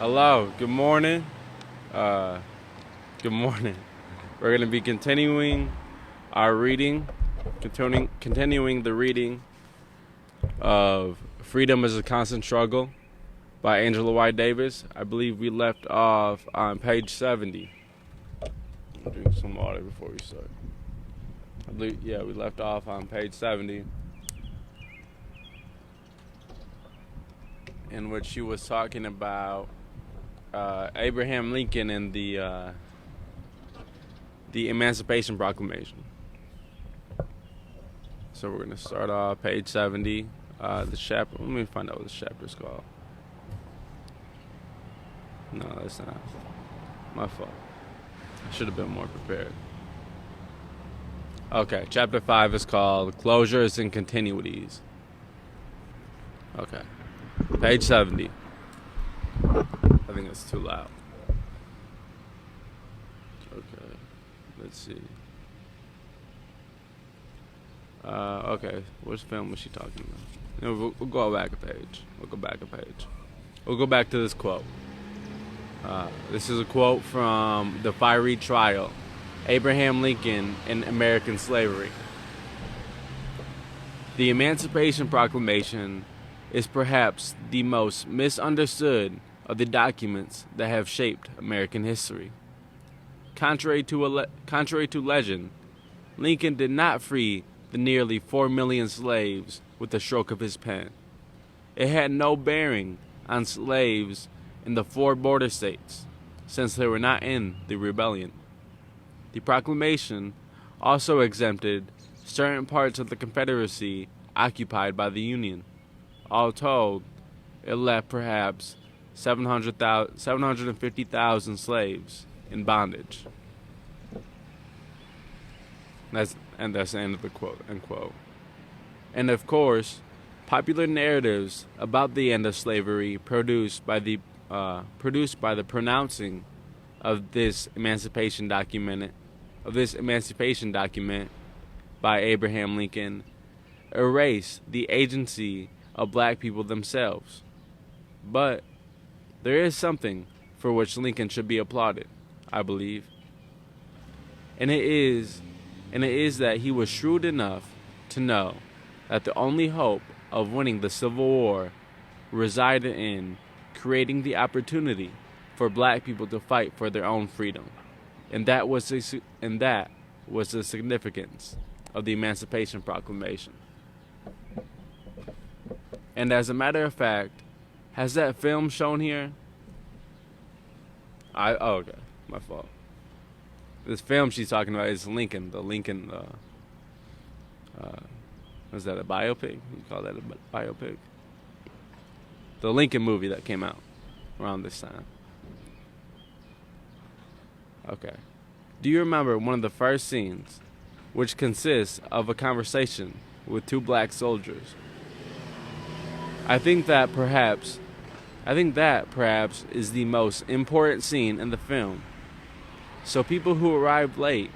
Hello, good morning. Uh, Good morning. We're going to be continuing our reading, continuing the reading of Freedom is a Constant Struggle by Angela White Davis. I believe we left off on page 70. I'll drink some water before we start. We left off on page 70, in which she was talking about Abraham Lincoln and the Emancipation Proclamation. So we're gonna start off page 70. The chapter. Let me find out what this chapter is called. No, that's not my fault. I should have been more prepared. Okay, chapter 5 is called Closures and Continuities. Okay, page 70. I think it's too loud. Okay, let's see. Okay, which film was she talking about? We'll go back a page. We'll go back to this quote. This is a quote from The Fiery Trial, Abraham Lincoln and American Slavery. The Emancipation Proclamation is perhaps the most misunderstood of the documents that have shaped American history. Contrary to legend, Lincoln did not free the nearly 4 million slaves with the stroke of his pen. It had no bearing on slaves in the 4 border states, since they were not in the rebellion. The proclamation also exempted certain parts of the Confederacy occupied by the Union. All told, it left perhaps 750,000 slaves in bondage. That's the end of the quote, end quote. And of course, popular narratives about the end of slavery produced by the pronouncing of this emancipation document by Abraham Lincoln erase the agency of black people themselves. But there is something for which Lincoln should be applauded, I believe. And it is that he was shrewd enough to know that the only hope of winning the Civil War resided in creating the opportunity for black people to fight for their own freedom. And that was the significance of the Emancipation Proclamation. And as a matter of fact, has that film shown here? Okay, my fault. This film she's talking about is Lincoln. Was that a biopic? You call that a biopic? The Lincoln movie that came out around this time. Okay. Do you remember one of the first scenes, which consists of a conversation with 2 black soldiers? I think that perhaps is the most important scene in the film. So people who arrived late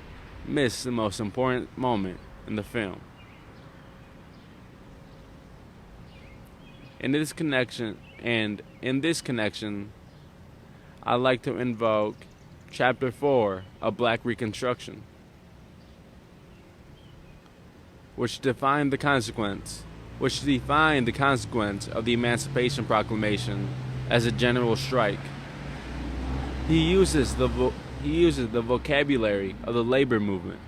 miss the most important moment in the film. In this connection, I like to invoke Chapter 4 of Black Reconstruction, which defined the consequence of the Emancipation Proclamation as a general strike. He uses the vocabulary of the labor movement,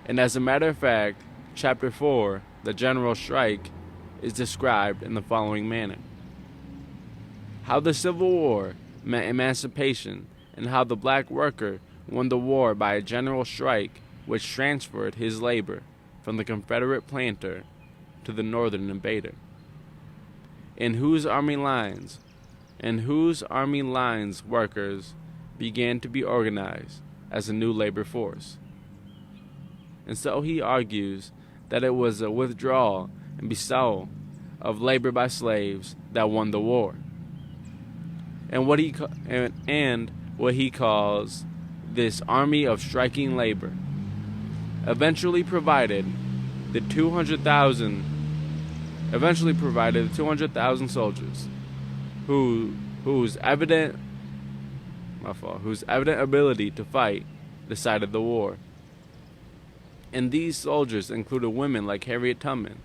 and as a matter of fact, Chapter 4, the general strike, is described in the following manner: how the Civil War meant emancipation, and how the black worker won the war by a general strike which transferred his labor from the Confederate planter to the Northern invader, in whose army lines workers began to be organized as a new labor force. And so he argues that it was a withdrawal and bestowal of labor by slaves that won the war, and what he calls this army of striking labor eventually provided the 200,000 soldiers whose evident whose evident ability to fight decided the war. And these soldiers included women like Harriet Tubman,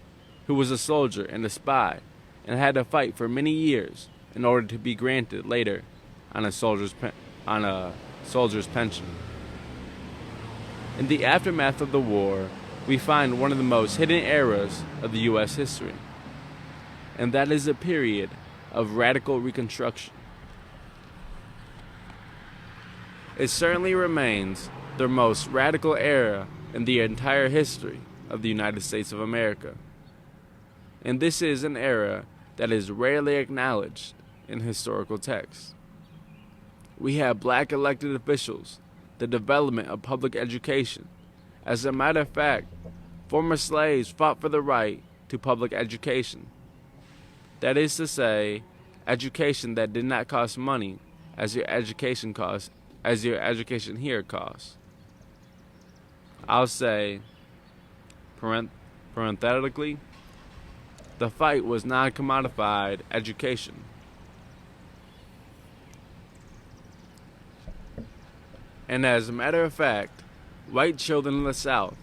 who was a soldier and a spy, and had to fight for many years in order to be granted later on a soldier's pension. In the aftermath of the war, we find one of the most hidden eras of the U.S. history, and that is a period of radical reconstruction. It certainly remains the most radical era in the entire history of the United States of America. And this is an era that is rarely acknowledged in historical texts. We have black elected officials, the development of public education. As a matter of fact, former slaves fought for the right to public education. That is to say, education that did not cost money as your education here costs. I'll say, parenthetically, the fight was non-commodified education. And as a matter of fact, white children in the South,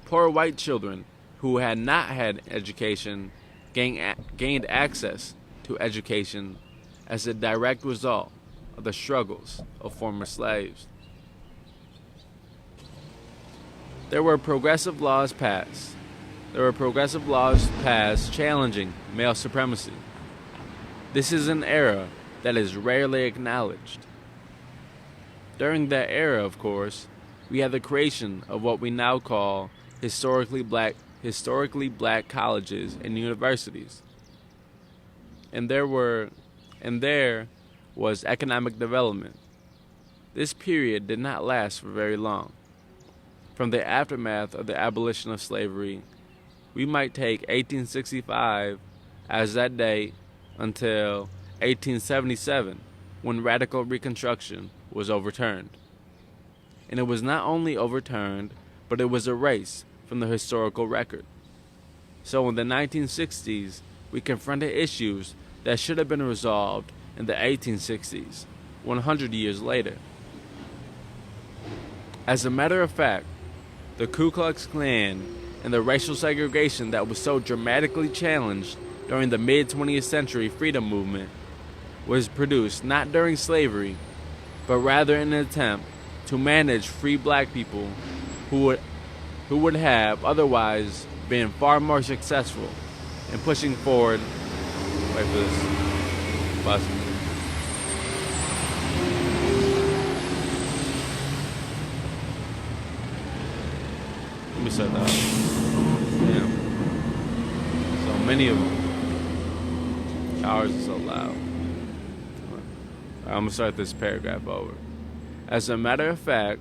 poor white children who had not had education, gained access to education as a direct result of the struggles of former slaves. There were progressive laws passed challenging male supremacy. This is an era that is rarely acknowledged. During that era, of course, we had the creation of what we now call historically black colleges and universities. And there was economic development. This period did not last for very long. From the aftermath of the abolition of slavery, we might take 1865 as that date until 1877, when radical Reconstruction was overturned. And it was not only overturned, but it was erased from the historical record. So in the 1960s, we confronted issues that should have been resolved in the 1860s, 100 years later. As a matter of fact, the Ku Klux Klan and the racial segregation that was so dramatically challenged during the mid-20th century freedom movement was produced not during slavery, but rather in an attempt to manage free black people who would have otherwise been far more successful in pushing forward. Wait for this bus. Let me set that up. Damn. So many of them. Showers are so loud. I'm going to start this paragraph over. As a matter of fact,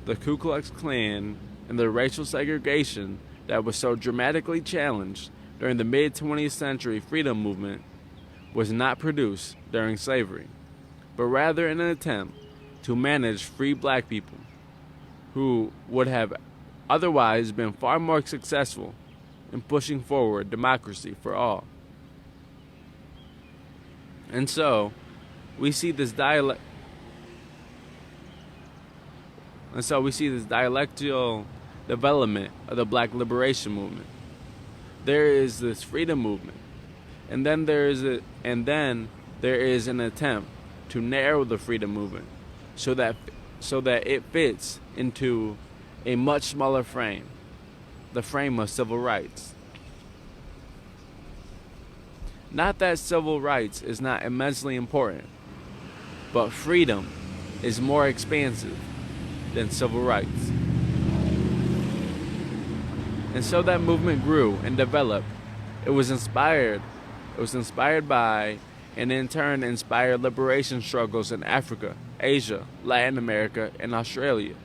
the Ku Klux Klan and the racial segregation that was so dramatically challenged during the mid-20th century freedom movement was not produced during slavery, but rather in an attempt to manage free black people who would have otherwise been far more successful in pushing forward democracy for all. And so, we see this dialectical development of the black liberation movement. There is this freedom movement, and then there is an attempt to narrow the freedom movement so that it fits into a much smaller frame, the frame of civil rights. Not that civil rights is not immensely important, but freedom is more expansive than civil rights. And so that movement grew and developed. It was inspired by, and in turn inspired liberation struggles in Africa, Asia, Latin America, and Australia.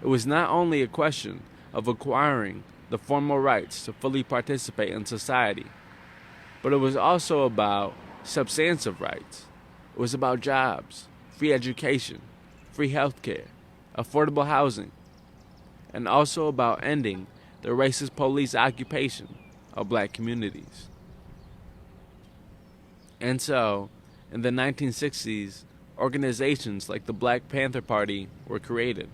It was not only a question of acquiring the formal rights to fully participate in society, but it was also about substantive rights. It was about jobs, free education, free healthcare, affordable housing, and also about ending the racist police occupation of black communities. And so, in the 1960s, organizations like the Black Panther Party were created.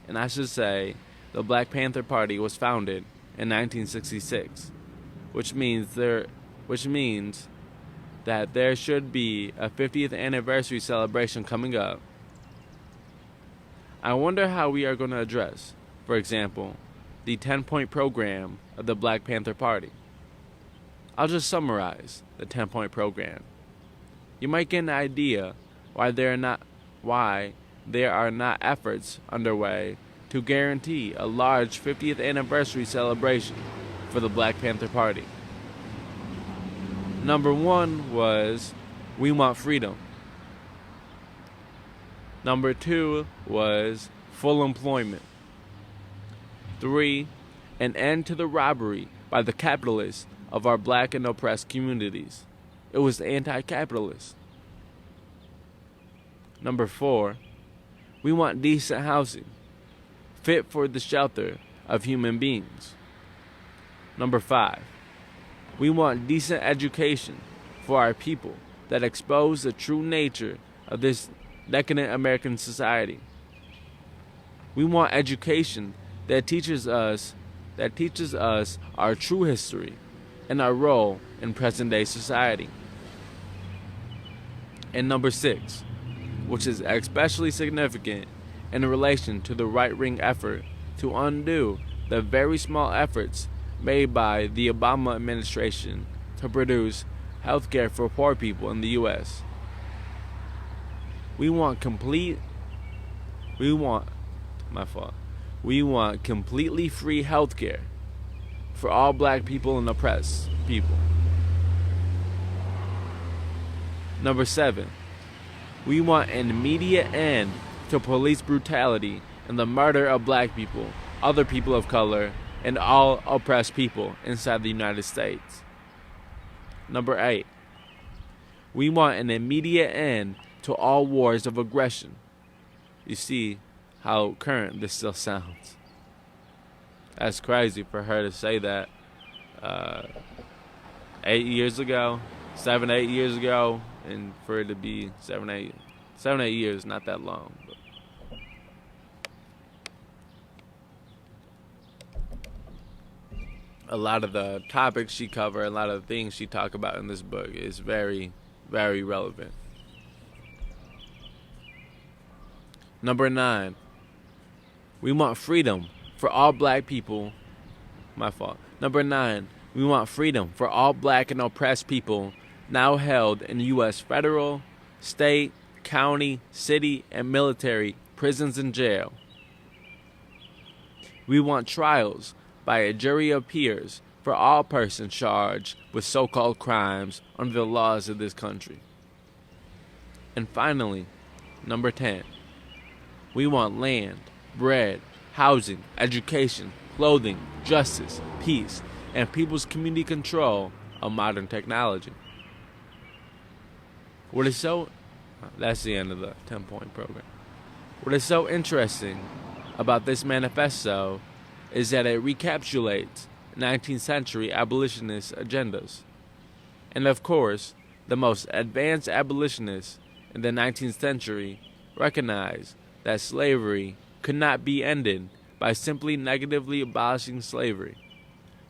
And I should say, the Black Panther Party was founded in 1966, which means that there should be a 50th anniversary celebration coming up. I wonder how we are going to address, for example, the 10-point program of the Black Panther Party. I'll just summarize the 10-point program. You might get an idea why there are not efforts underway to guarantee a large 50th anniversary celebration for the Black Panther Party. Number 1 was, we want freedom. Number 2 was full employment. 3, an end to the robbery by the capitalists of our black and oppressed communities. It was anti-capitalist. Number 4, we want decent housing, fit for the shelter of human beings. Number 5, we want decent education for our people that expose the true nature of this decadent American society. We want education that teaches us our true history and our role in present-day society. And number 6, which is especially significant in relation to the right-wing effort to undo the very small efforts made by the Obama administration to produce health care for poor people in the U.S. We want completely free health care for all black people and oppressed people. Number 7, we want an immediate end to police brutality and the murder of black people, other people of color, and all oppressed people inside the United States. Number 8, we want an immediate end to all wars of aggression. You see how current this still sounds. That's crazy for her to say that 8 years ago, 8 years ago, and for it to be 8 years, not that long. But a lot of the topics she covered, a lot of the things she talked about in this book is very, very relevant. Number 9, we want freedom for all black people. Number 9, we want freedom for all black and oppressed people now held in U.S. federal, state, county, city, and military prisons and jail. We want trials by a jury of peers for all persons charged with so-called crimes under the laws of this country. And finally, number 10, we want land, bread, housing, education, clothing, justice, peace, and people's community control of modern technology. That's the end of the 10-point program. What is so interesting about this manifesto is that it recapitulates 19th century abolitionist agendas. And of course, the most advanced abolitionists in the 19th century recognized that slavery could not be ended by simply negatively abolishing slavery,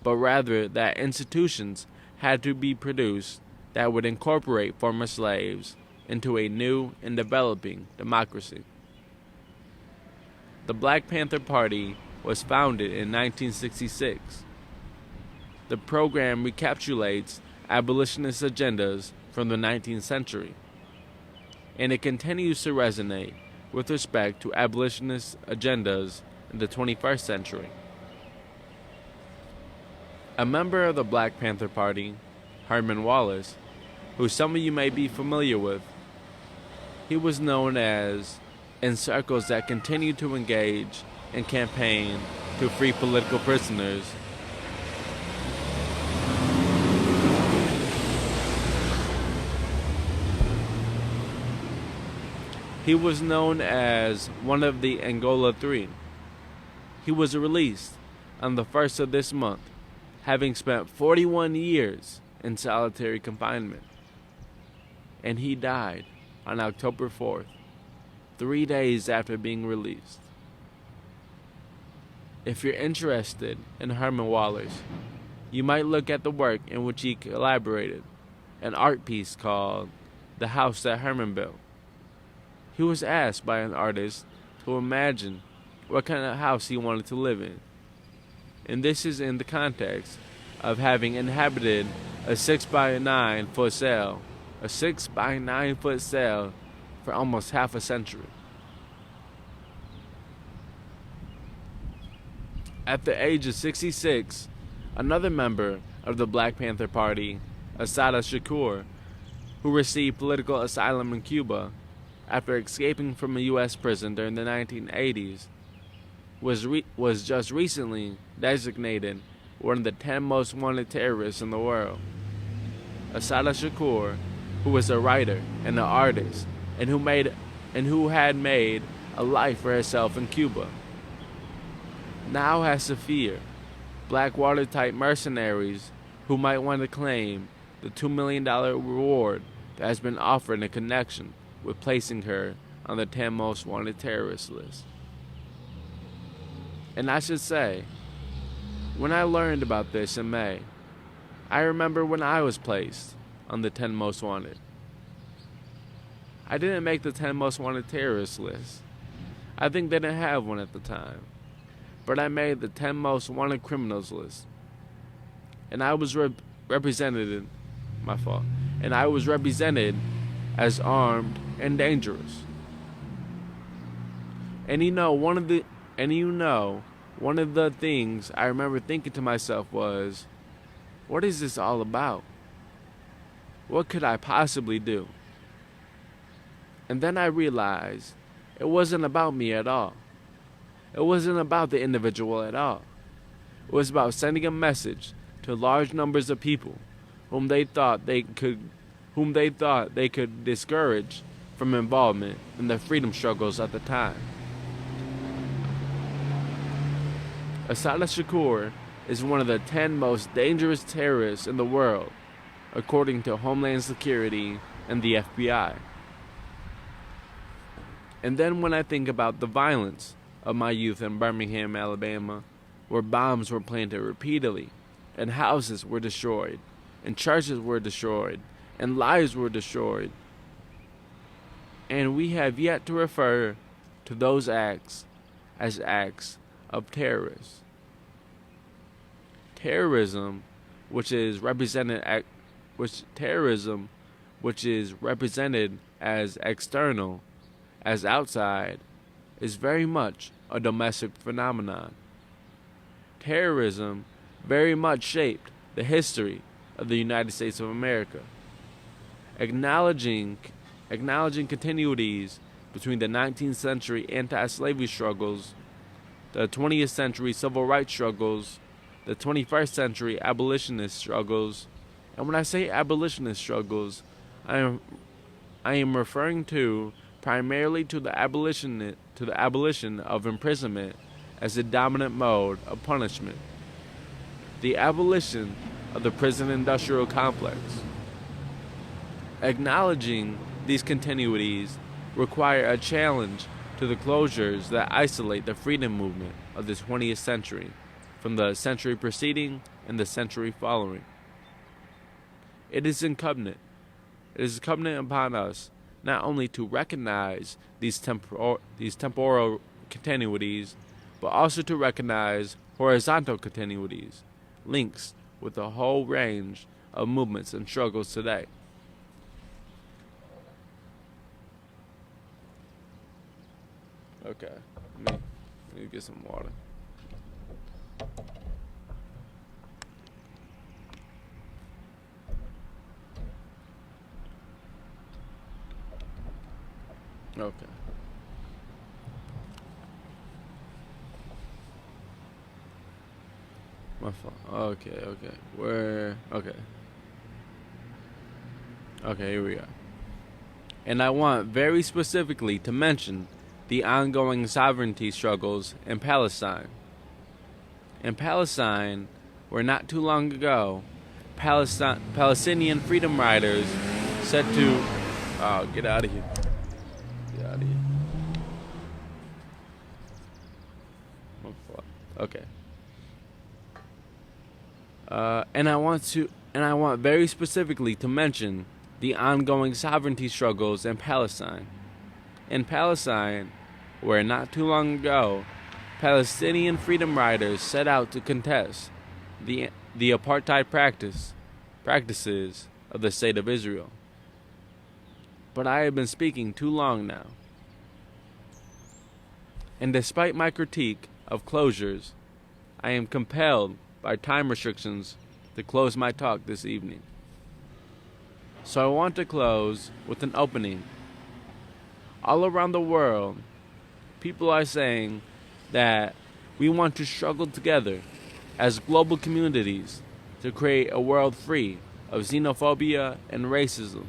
but rather that institutions had to be produced that would incorporate former slaves into a new and developing democracy. The Black Panther Party was founded in 1966. The program recapitulates abolitionist agendas from the 19th century, and it continues to resonate with respect to abolitionist agendas in the 21st century. A member of the Black Panther Party, Herman Wallace, who some of you may be familiar with, he was known as, in circles that continue to engage and campaign to free political prisoners, he was known as one of the Angola Three. He was released on the 1st of this month, having spent 41 years in solitary confinement. And he died on October 4th, 3 days after being released. If you're interested in Herman Waller's, you might look at the work in which he collaborated, an art piece called The House That Herman Built. He was asked by an artist to imagine what kind of house he wanted to live in. And this is in the context of having inhabited a 6 by 9 foot cell, for almost half a century. At the age of 66, another member of the Black Panther Party, Assata Shakur, who received political asylum in Cuba after escaping from a U.S. prison during the 1980s, was just recently designated one of the 10 most wanted terrorists in the world. Assata Shakur, who was a writer and an artist, and who had made a life for herself in Cuba, now has to fear Blackwater-type mercenaries who might want to claim the $2 million reward that has been offered in connection with placing her on the 10 most wanted terrorist list. And I should say, when I learned about this in May, I remember when I was placed on the 10 most wanted. I didn't make the 10 most wanted terrorist list. I think they didn't have one at the time. But I made the 10 most wanted criminals list. And I was represented as armed and dangerous. And one of the things I remember thinking to myself was, what is this all about? What could I possibly do? And then I realized it wasn't about me at all. It wasn't about the individual at all. It was about sending a message to large numbers of people whom they thought they could discourage from involvement in the freedom struggles at the time. Assata Shakur is one of the 10 most dangerous terrorists in the world, according to Homeland Security and the FBI. And then when I think about the violence of my youth in Birmingham, Alabama, where bombs were planted repeatedly, and houses were destroyed, and churches were destroyed, and lives were destroyed, and we have yet to refer to those acts as acts of terrorists. Terrorism, which is represented as external, as outside, is very much a domestic phenomenon. Terrorism very much shaped the history of the United States of America. Acknowledging continuities between the 19th century anti-slavery struggles, the 20th century civil rights struggles, the 21st century abolitionist struggles. And when I say abolitionist struggles, I am referring to primarily to the abolition of imprisonment as the dominant mode of punishment, the abolition of the prison industrial complex. Acknowledging these continuities require a challenge to the closures that isolate the freedom movement of the 20th century from the century preceding and the century following. It is incumbent upon us not only to recognize these temporal continuities, but also to recognize horizontal continuities, links with a whole range of movements and struggles today. Okay, let me get some water. Okay. My phone. Okay. Okay, here we are. And I want very specifically to mention the ongoing sovereignty struggles in Palestine. In Palestine, where not too long ago, Palestinian freedom riders set to Oh, get out of here. Get out of here. Oh, fuck. Okay. And I want very specifically to mention the ongoing sovereignty struggles in Palestine. In Palestine, where not too long ago, Palestinian freedom riders set out to contest the apartheid practices of the state of Israel. But I have been speaking too long now. And despite my critique of closures, I am compelled by time restrictions to close my talk this evening. So I want to close with an opening. All around the world, people are saying that we want to struggle together as global communities to create a world free of xenophobia and racism.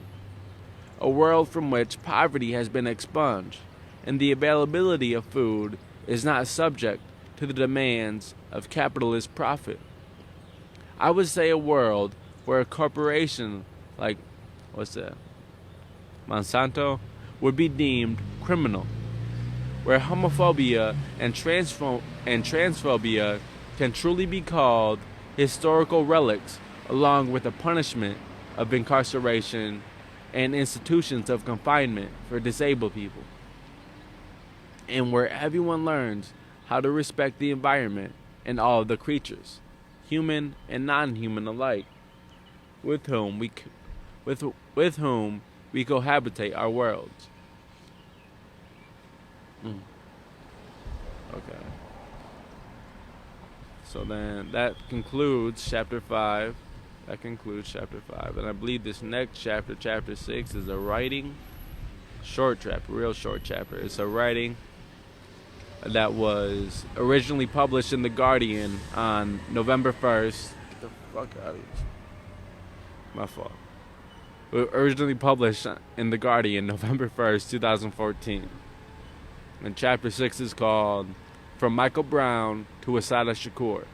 A world from which poverty has been expunged and the availability of food is not subject to the demands of capitalist profit. I would say a world where a corporation like, Monsanto, would be deemed criminal, where homophobia and transphobia can truly be called historical relics, along with the punishment of incarceration and institutions of confinement for disabled people, and where everyone learns how to respect the environment and all of the creatures, human and non-human alike, with whom we cohabitate our worlds. Okay. So then that concludes chapter 5. And I believe this next chapter, chapter 6, is a writing short chapter, real short chapter. It's a writing that was originally published in The Guardian on November 1st. Get the fuck out of here. My fault. Originally published in The Guardian November 1st, 2014. And chapter 6 is called From Michael Brown to Assata Shakur.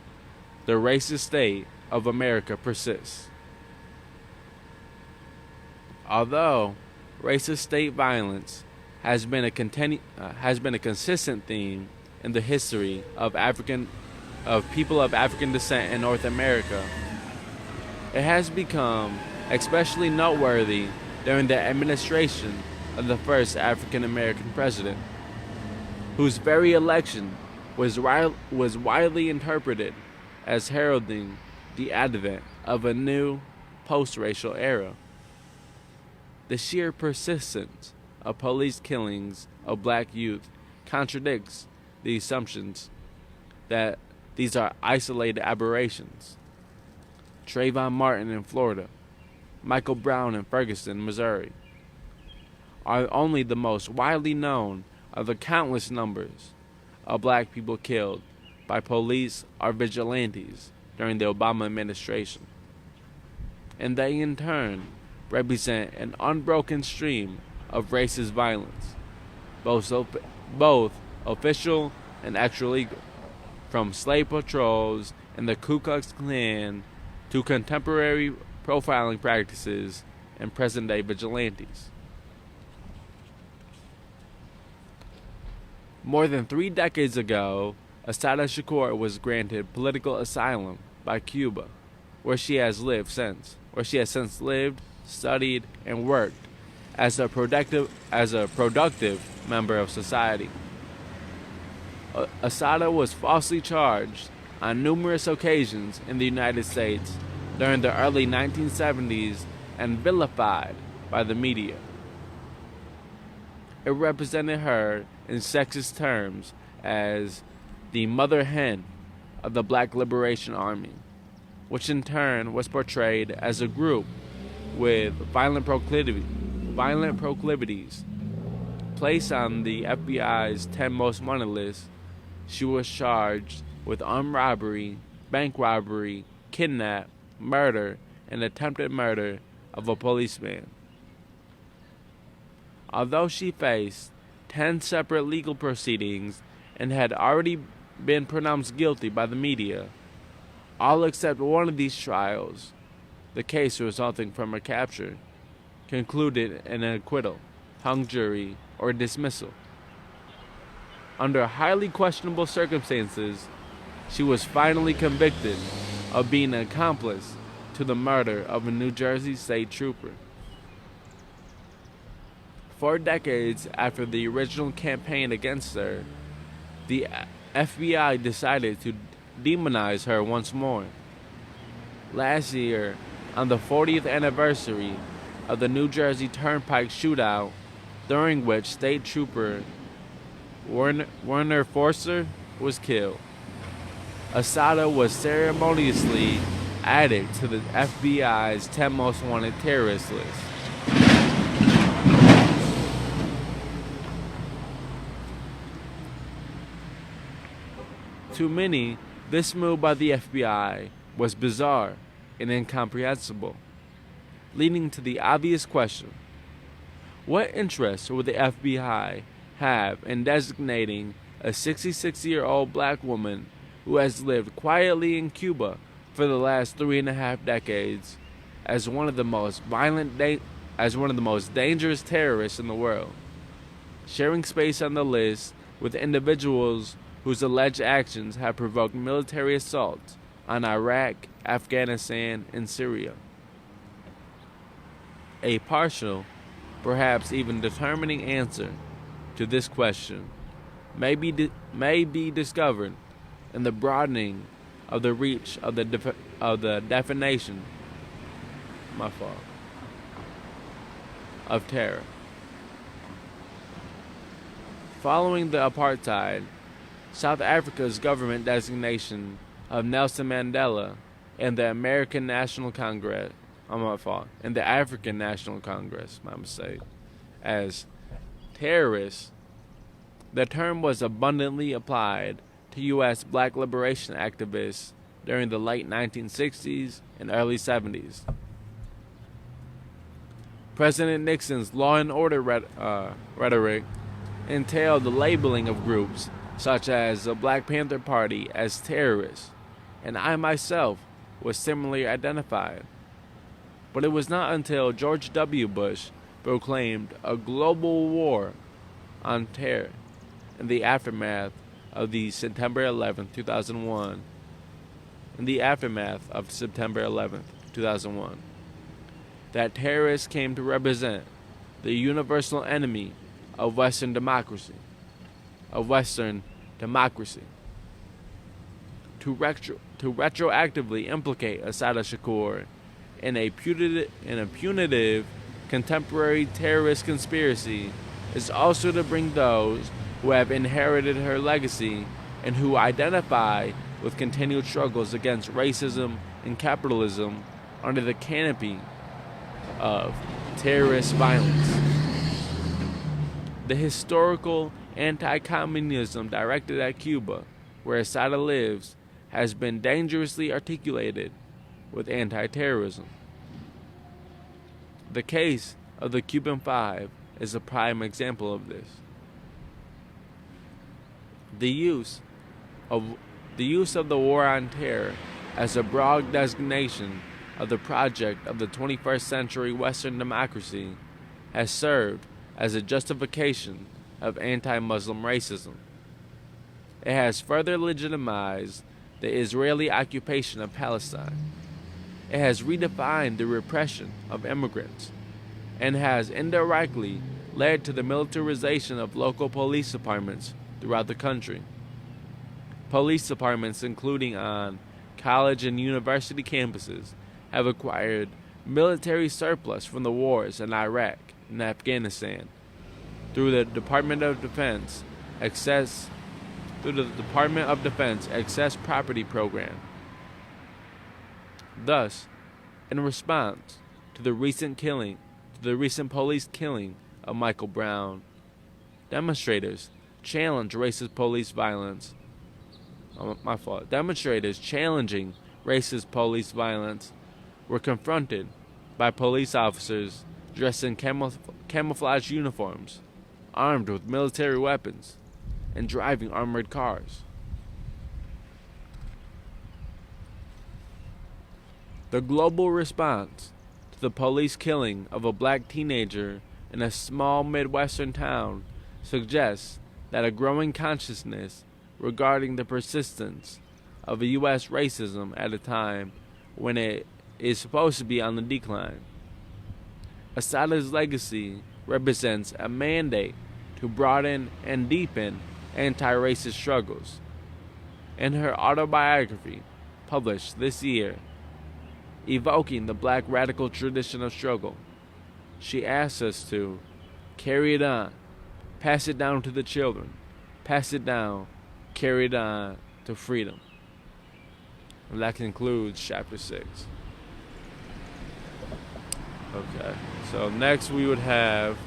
The Racist State of America Persists. Although racist state violence has been a consistent theme in the history of people of African descent in North America, it has become especially noteworthy during the administration of the first African American president, whose very election was widely interpreted as heralding the advent of a new post-racial era. The sheer persistence of police killings of black youth contradicts the assumptions that these are isolated aberrations. Trayvon Martin in Florida, Michael Brown in Ferguson, Missouri, are only the most widely known of the countless numbers of black people killed by police or vigilantes during the Obama administration. And they in turn represent an unbroken stream of racist violence, both official and extra-legal, from slave patrols and the Ku Klux Klan to contemporary profiling practices and present-day vigilantes. More than 3 decades ago, Assata Shakur was granted political asylum by Cuba, where she has since lived, studied, and worked as a productive member of society. Assata was falsely charged on numerous occasions in the United States during the early 1970s and vilified by the media. It represented her in sexist terms as the mother hen of the Black Liberation Army, which in turn was portrayed as a group with violent proclivities. Placed on the FBI's 10 most wanted list, she was charged with armed robbery, bank robbery, kidnap, murder, and attempted murder of a policeman. Although she faced 10 separate legal proceedings and had already been pronounced guilty by the media, all except one of these trials, the case resulting from her capture, concluded an acquittal, hung jury, or dismissal. Under highly questionable circumstances, she was finally convicted of being an accomplice to the murder of a New Jersey state trooper. 4 decades after the original campaign against her, the FBI decided to demonize her once more. Last year, on the 40th anniversary of the New Jersey Turnpike shootout, during which state trooper Werner Forster was killed, Asada was ceremoniously added to the FBI's 10 most wanted terrorist list. To many, this move by the FBI was bizarre and incomprehensible, leading to the obvious question: what interest would the FBI have in designating a 66-year-old black woman who has lived quietly in Cuba for the last 3.5 decades as one of the most dangerous terrorists in the world, sharing space on the list with individuals whose alleged actions have provoked military assaults on Iraq, Afghanistan, and Syria? A partial, perhaps even determining answer to this question may be discovered in the broadening of the reach of the definition of terror. Following the apartheid, South Africa's government designation of Nelson Mandela and the African National Congress, my mistake, as terrorists, the term was abundantly applied to U.S. black liberation activists during the late 1960s and early 70s. President Nixon's law and order rhetoric entailed the labeling of groups such as the Black Panther Party as terrorists, and I myself was similarly identified. But it was not until George W. Bush proclaimed a global war on terror in the aftermath of September 11, 2001, that terrorists came to represent the universal enemy of Western democracy. To retroactively implicate Assata Shakur in a punitive contemporary terrorist conspiracy is also to bring those who have inherited her legacy and who identify with continued struggles against racism and capitalism under the canopy of terrorist violence. The historical anti-communism directed at Cuba, where Assata lives, has been dangerously articulated with anti-terrorism. The case of the Cuban Five is a prime example of this. The use of the war on terror as a broad designation of the project of the 21st century Western democracy has served as a justification of anti-Muslim racism. It has further legitimized the Israeli occupation of Palestine. It has redefined the repression of immigrants and has indirectly led to the militarization of local police departments throughout the country. Police departments, including on college and university campuses, have acquired military surplus from the wars in Iraq and Afghanistan through the Department of Defense Excess Property Program. Thus, in response to the recent police killing of Michael Brown, demonstrators challenging racist police violence were confronted by police officers dressed in camouflage uniforms, armed with military weapons, and driving armored cars. The global response to the police killing of a black teenager in a small Midwestern town suggests that a growing consciousness regarding the persistence of U.S. racism at a time when it is supposed to be on the decline. Assata's legacy represents a mandate to broaden and deepen anti-racist struggles. In her autobiography, published this year, evoking the black radical tradition of struggle, she asks us to carry it on, pass it down to the children, pass it down, carry it on to freedom. And that concludes chapter 6. Okay, so next we would have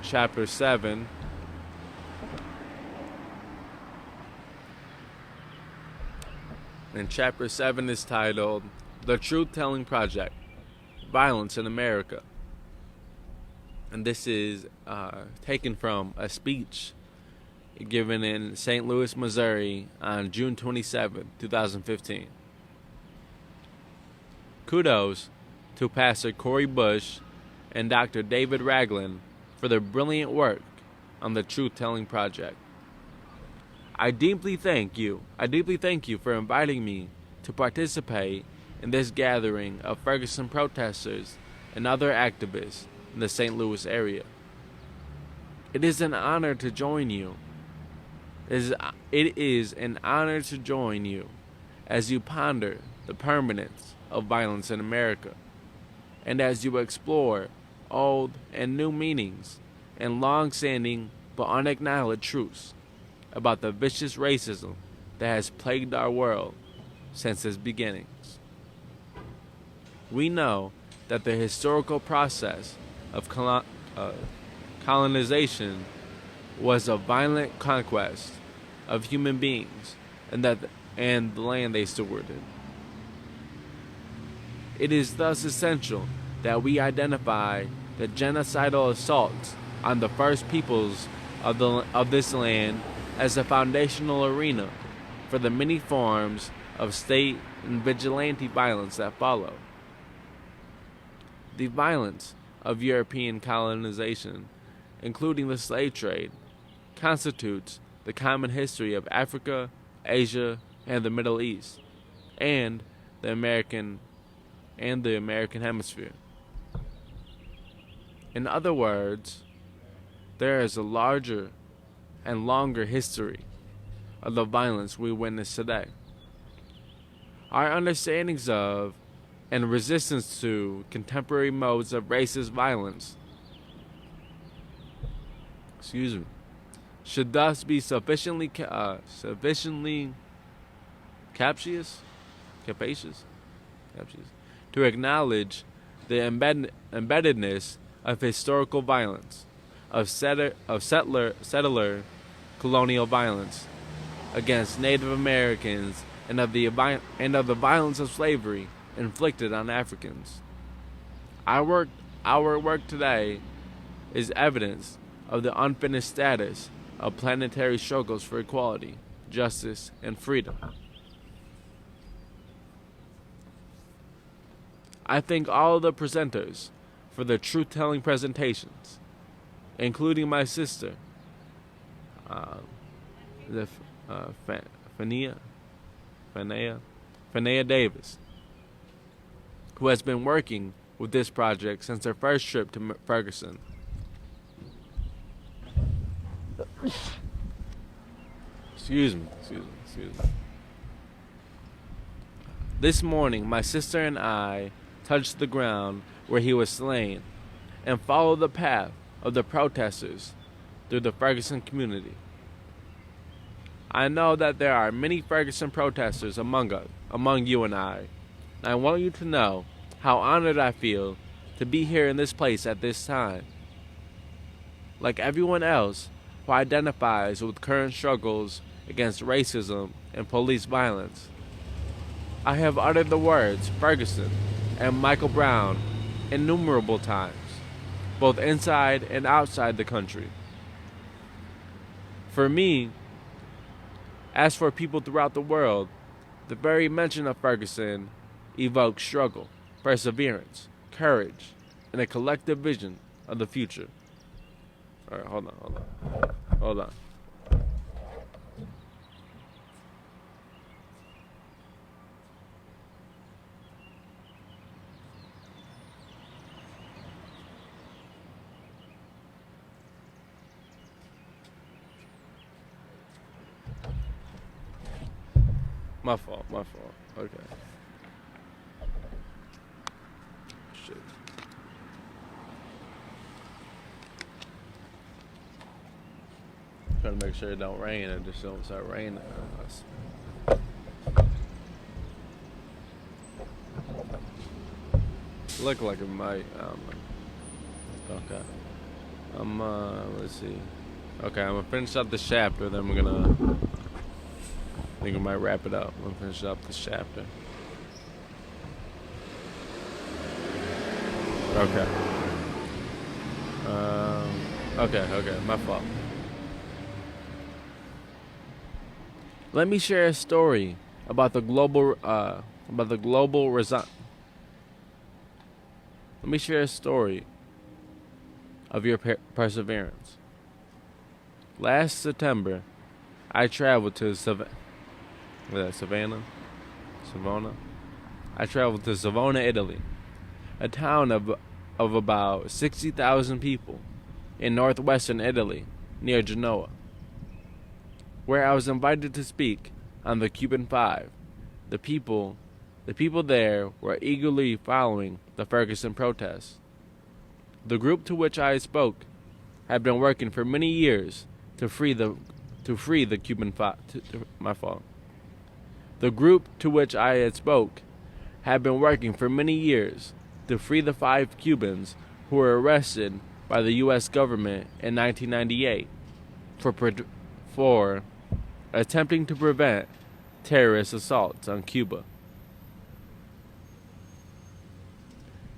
chapter 7. And chapter 7 is titled The Truth-Telling Project, Violence in America. And this is taken from a speech given in St. Louis, Missouri on June 27, 2015. Kudos to Pastor Corey Bush and Dr. David Ragland for their brilliant work on the Truth-Telling Project. I deeply thank you for inviting me to participate in this gathering of Ferguson protesters and other activists in the St. Louis area. It is an honor to join you. It is an honor to join you as you ponder the permanence of violence in America, and as you explore old and new meanings and long-standing but unacknowledged truths about the vicious racism that has plagued our world since its beginnings. We know that the historical process of colonization was a violent conquest of human beings and the land they stewarded. It is thus essential that we identify the genocidal assaults on the first peoples of this land as a foundational arena for the many forms of state and vigilante violence that follow. The violence of European colonization, including the slave trade, constitutes the common history of Africa, Asia, and the Middle East, and the American hemisphere. In other words, there is a larger and longer history of the violence we witness today. Our understandings of and resistance to contemporary modes of racist violence should thus be sufficiently capacious to acknowledge the embeddedness of historical violence, of settler colonial violence against Native Americans, and of the violence of slavery inflicted on Africans. Our work today is evidence of the unfinished status of planetary struggles for equality, justice, and freedom. I thank all of the presenters for their truth-telling presentations, including my sister, Fanea Davis, who has been working with this project since her first trip to Ferguson. Excuse me. This morning, my sister and I touched the ground where he was slain and followed the path of the protesters through the Ferguson community. I know that there are many Ferguson protesters among you and I want you to know how honored I feel to be here in this place at this time. Like everyone else who identifies with current struggles against racism and police violence, I have uttered the words Ferguson and Michael Brown innumerable times, both inside and outside the country. For me, as for people throughout the world, the very mention of Ferguson evokes struggle, perseverance, courage, and a collective vision of the future. All right, hold on. My fault. Okay. Shit. Trying to make sure it don't rain. It just don't start raining. Look like it might. Okay. Let's see. Okay, I'm gonna finish up the chapter. Then we're gonna. I think I might wrap it up. I'm gonna finish up this chapter. Okay. Okay. My fault. Let me share a story about the global. Let me share a story of your perseverance. Last September, I traveled to Savannah. I traveled to Savona, Italy, a town of about 60,000 people in northwestern Italy, near Genoa, where I was invited to speak on the Cuban Five. The people there were eagerly following the Ferguson protests. The group to which I spoke had been working for many years to free the Cuban Five. My fault. The group to which I had spoke had been working for many years to free the 5 Cubans who were arrested by the U.S. government in 1998 for attempting to prevent terrorist assaults on Cuba.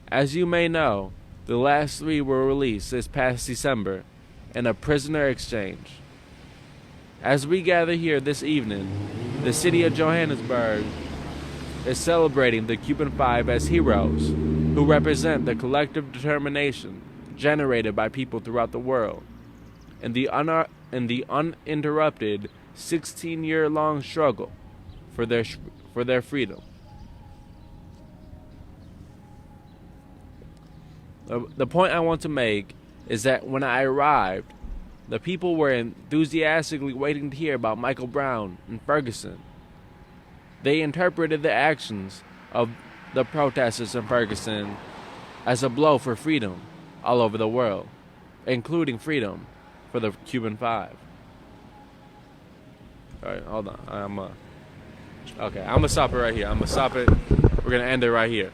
As you may know, the last 3 were released this past December in a prisoner exchange. As we gather here this evening, the city of Johannesburg is celebrating the Cuban Five as heroes who represent the collective determination generated by people throughout the world in the uninterrupted 16-year-long struggle for their freedom. The point I want to make is that when I arrived, the people were enthusiastically waiting to hear about Michael Brown and Ferguson. They interpreted the actions of the protesters in Ferguson as a blow for freedom all over the world, including freedom for the Cuban Five. All right, hold on. I'm gonna stop it right here. We're gonna end it right here.